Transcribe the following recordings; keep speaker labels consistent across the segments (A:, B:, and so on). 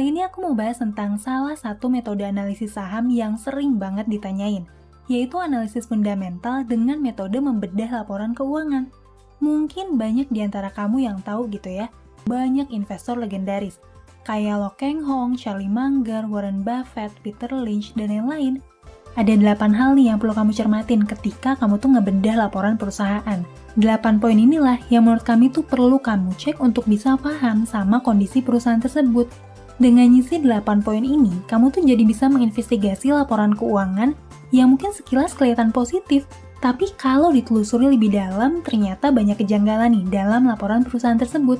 A: Kali ini aku mau bahas tentang salah satu metode analisis saham yang sering banget ditanyain, yaitu analisis fundamental dengan metode membedah laporan keuangan. Mungkin banyak di antara kamu yang tahu gitu ya, banyak investor legendaris, kayak Lo Keng Hong, Charlie Munger, Warren Buffett, Peter Lynch, dan lain-lain. Ada 8 hal nih yang perlu kamu cermatin ketika kamu tuh ngebedah laporan perusahaan. 8 poin inilah yang menurut kami tuh perlu kamu cek untuk bisa paham sama kondisi perusahaan tersebut. Dengan ngisi 8 poin ini, kamu tuh jadi bisa menginvestigasi laporan keuangan yang mungkin sekilas kelihatan positif, tapi kalau ditelusuri lebih dalam, ternyata banyak kejanggalan nih dalam laporan perusahaan tersebut.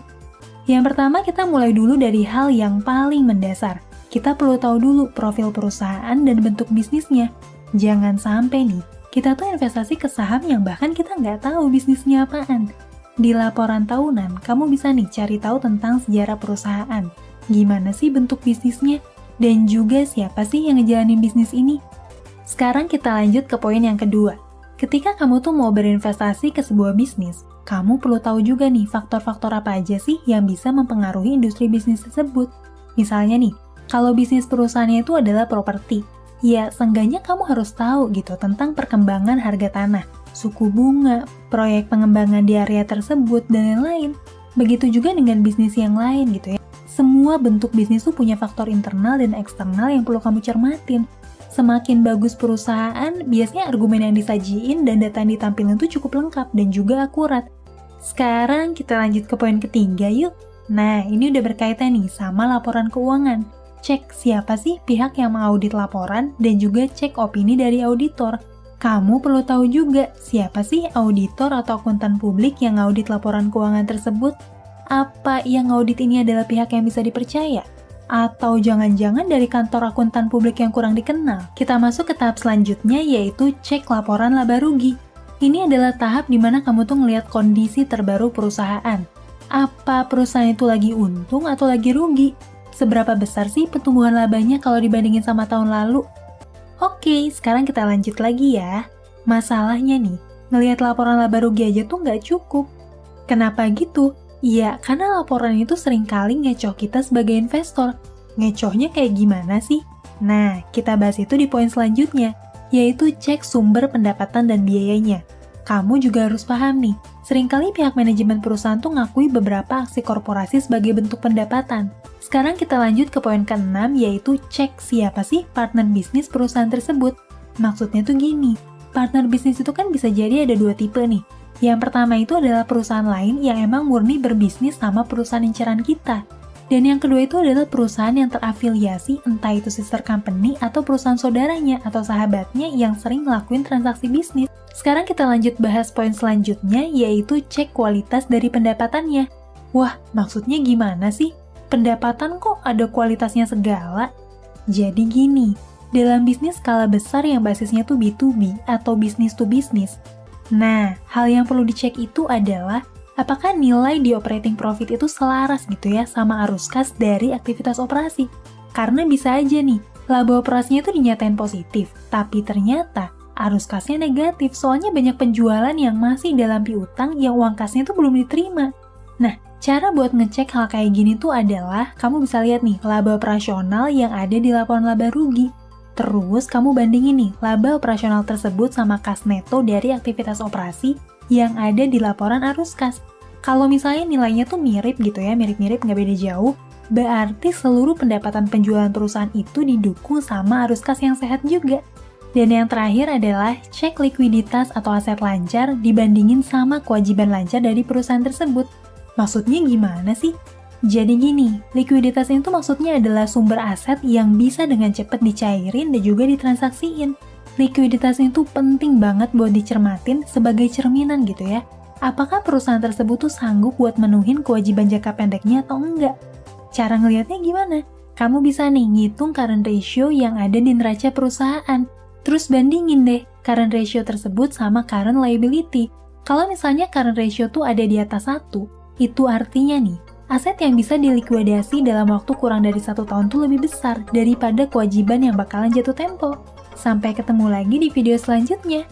A: Yang pertama, kita mulai dulu dari hal yang paling mendasar. Kita perlu tahu dulu profil perusahaan dan bentuk bisnisnya. Jangan sampai nih, kita tuh investasi ke saham yang bahkan kita nggak tahu bisnisnya apaan. Di laporan tahunan, kamu bisa nih cari tahu tentang sejarah perusahaan. Gimana sih bentuk bisnisnya? Dan juga siapa sih yang ngejalanin bisnis ini? Sekarang kita lanjut ke poin yang kedua. Ketika kamu tuh mau berinvestasi ke sebuah bisnis, kamu perlu tahu juga nih faktor-faktor apa aja sih yang bisa mempengaruhi industri bisnis tersebut. Misalnya nih, kalau bisnis perusahaannya itu adalah properti, ya seenggaknya kamu harus tahu gitu tentang perkembangan harga tanah, suku bunga, proyek pengembangan di area tersebut, dan lain-lain. Begitu juga dengan bisnis yang lain gitu ya. Semua bentuk bisnis tuh punya faktor internal dan eksternal yang perlu kamu cermatin. Semakin bagus perusahaan, biasanya argumen yang disajiin dan data yang ditampilin tuh cukup lengkap dan juga akurat. Sekarang kita lanjut ke poin ketiga yuk. Nah, ini udah berkaitan nih sama laporan keuangan. Cek siapa sih pihak yang mengaudit laporan dan juga cek opini dari auditor. Kamu perlu tahu juga siapa sih auditor atau akuntan publik yang ngaudit laporan keuangan tersebut. Apa yang ngaudit ini adalah pihak yang bisa dipercaya? Atau jangan-jangan dari kantor akuntan publik yang kurang dikenal? Kita masuk ke tahap selanjutnya yaitu cek laporan laba rugi. Ini adalah tahap di mana kamu tuh ngelihat kondisi terbaru perusahaan. Apa perusahaan itu lagi untung atau lagi rugi? Seberapa besar sih pertumbuhan labanya kalau dibandingin sama tahun lalu? Oke, sekarang kita lanjut lagi ya. Masalahnya nih, ngelihat laporan laba rugi aja tuh nggak cukup. Kenapa gitu? Iya, karena laporan itu seringkali ngecoh kita sebagai investor. Ngecohnya kayak gimana sih? Nah, kita bahas itu di poin selanjutnya, yaitu cek sumber pendapatan dan biayanya. Kamu juga harus paham nih, seringkali pihak manajemen perusahaan tuh ngakui beberapa aksi korporasi sebagai bentuk pendapatan. Sekarang kita lanjut ke poin ke-6, yaitu cek siapa sih partner bisnis perusahaan tersebut. Maksudnya tuh gini, partner bisnis itu kan bisa jadi ada 2 tipe nih. Yang pertama itu adalah perusahaan lain yang emang murni berbisnis sama perusahaan inceran kita. Dan yang kedua itu adalah perusahaan yang terafiliasi, entah itu sister company atau perusahaan saudaranya atau sahabatnya yang sering ngelakuin transaksi bisnis. Sekarang kita lanjut bahas poin selanjutnya, yaitu cek kualitas dari pendapatannya. Wah, maksudnya gimana sih? Pendapatan kok ada kualitasnya segala? Jadi gini, dalam bisnis skala besar yang basisnya tuh B2B atau business to business, nah, hal yang perlu dicek itu adalah apakah nilai di operating profit itu selaras gitu ya sama arus kas dari aktivitas operasi. Karena bisa aja nih, laba operasinya itu dinyatain positif, tapi ternyata arus kasnya negatif soalnya banyak penjualan yang masih dalam piutang yang uang kasnya itu belum diterima. Nah, cara buat ngecek hal kayak gini tuh adalah kamu bisa lihat nih laba operasional yang ada di laporan laba rugi. Terus kamu bandingin nih laba operasional tersebut sama kas neto dari aktivitas operasi yang ada di laporan arus kas. Kalau misalnya nilainya tuh mirip gitu ya, mirip-mirip nggak beda jauh, berarti seluruh pendapatan penjualan perusahaan itu didukung sama arus kas yang sehat juga. Dan yang terakhir adalah cek likuiditas atau aset lancar dibandingin sama kewajiban lancar dari perusahaan tersebut. Maksudnya gimana sih? Jadi gini, likuiditas itu maksudnya adalah sumber aset yang bisa dengan cepat dicairin dan juga ditransaksiin. Likuiditas itu penting banget buat dicermatin sebagai cerminan gitu ya. Apakah perusahaan tersebut tuh sanggup buat menuhin kewajiban jangka pendeknya atau enggak? Cara ngelihatnya gimana? Kamu bisa nih ngitung current ratio yang ada di neraca perusahaan. Terus bandingin deh current ratio tersebut sama current liability. Kalau misalnya current ratio tuh ada di atas 1, itu artinya nih, aset yang bisa dilikuidasi dalam waktu kurang dari 1 tahun tuh lebih besar daripada kewajiban yang bakalan jatuh tempo. Sampai ketemu lagi di video selanjutnya.